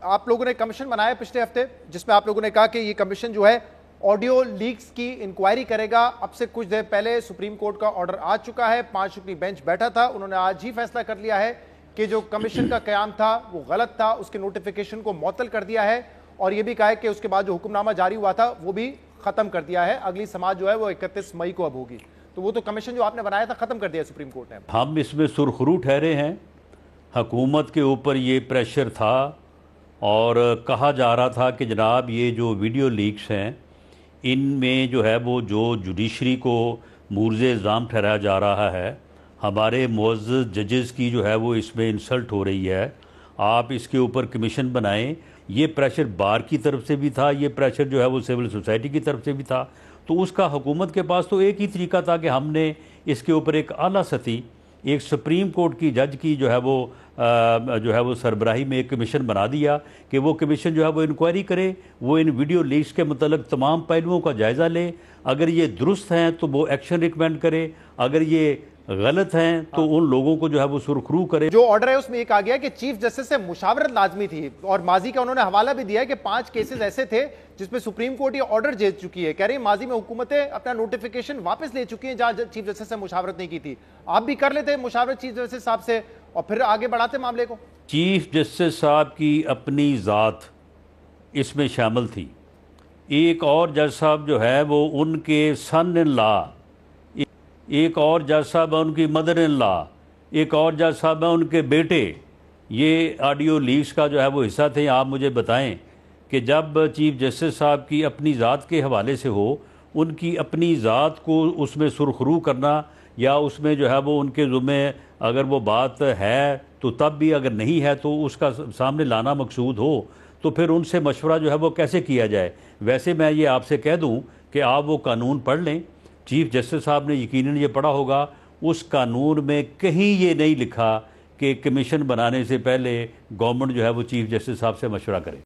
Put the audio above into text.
आप लोगों ने कमीशन बनाया पिछले हफ्ते, जिसमें आप लोगों ने कहा कि ये कमीशन जो है ऑडियो लीक्स की इंक्वायरी करेगा। अब से कुछ देर पहले सुप्रीम कोर्ट का ऑर्डर आ चुका है, 5 रुकनी बेंच बैठा था, उन्होंने आज ही फैसला कर लिया है कि जो कमीशन का कयाम था वो गलत था, उसके नोटिफिकेशन को मुअत्तल कर दिया है और यह भी कहा है कि उसके बाद जो हुक्मनामा जारी हुआ था वो भी खत्म कर दिया है। अगली समाअत जो है वो 31 मई को अब होगी। तो वो तो कमीशन जो आपने बनाया था खत्म कर दिया सुप्रीम कोर्ट ने। हम इसमें सुरखरू ठहरे हैं। हुकूमत के ऊपर ये प्रेशर था और कहा जा रहा था कि जनाब ये जो वीडियो लीक्स हैं इनमें जो है वो जो जुडिशरी को मूर्ज़ इल्ज़ाम ठहराया जा रहा है, हमारे मुअज़्ज़ज़ जजेस की जो है वो इसमें इंसल्ट हो रही है, आप इसके ऊपर कमीशन बनाएं। ये प्रेशर बार की तरफ से भी था, ये प्रेशर जो है वो सिविल सोसाइटी की तरफ से भी था। तो उसका हुकूमत के पास तो एक ही तरीका था कि हमने इसके ऊपर एक आला सती, एक सुप्रीम कोर्ट की जज की जो है वो सरबराही में एक कमीशन बना दिया कि वो कमीशन जो है वो इंक्वायरी करे, वो इन वीडियो लीक्स के मतलब तमाम पहलुओं का जायज़ा ले, अगर ये दुरुस्त हैं तो वो एक्शन रिकमेंड करे, अगर ये गलत हैं तो उन लोगों को जो है वो सुरखरू करे। जो ऑर्डर है उसमें एक आ गया कि चीफ जस्टिस से मुशावरत लाजमी थी और माजी का उन्होंने हवाला भी दिया है कि 5 केसेस ऐसे थे जिसमें सुप्रीम कोर्ट ये ऑर्डर दे चुकी है, कह रही है माजी में हुकूमतें अपना नोटिफिकेशन वापस ले चुकी हैं जहां चीफ जस्टिस से मुशावरत नहीं की थी। आप भी कर लेते मुशावरत चीफ जस्टिस साहब से और फिर आगे बढ़ाते मामले को। चीफ जस्टिस साहब की अपनी ज़ात इसमें शामिल थी, एक और जज साहब जो है वो उनके सन इन लॉ, एक और जज साहब है उनकी मदर इन लॉ, एक और जज साहब है उनके बेटे, ये ऑडियो लीक्स का जो है वो हिस्सा थे। आप मुझे बताएं कि जब चीफ जस्टिस साहब की अपनी ज़ात के हवाले से हो, उनकी अपनी ज़ात को उसमें सुरखरू करना या उसमें जो है वो उनके ज़ुम्मे अगर वो बात है तो तब भी, अगर नहीं है तो उसका सामने लाना मकसूद हो, तो फिर उनसे मशवरा जो है वो कैसे किया जाए। वैसे मैं ये आपसे कह दूं कि आप वो कानून पढ़ लें, चीफ जस्टिस साहब ने यकीनन ये पढ़ा होगा, उस कानून में कहीं ये नहीं लिखा कि कमीशन बनाने से पहले गवर्नमेंट जो है वो चीफ जस्टिस साहब से मशवरा करे।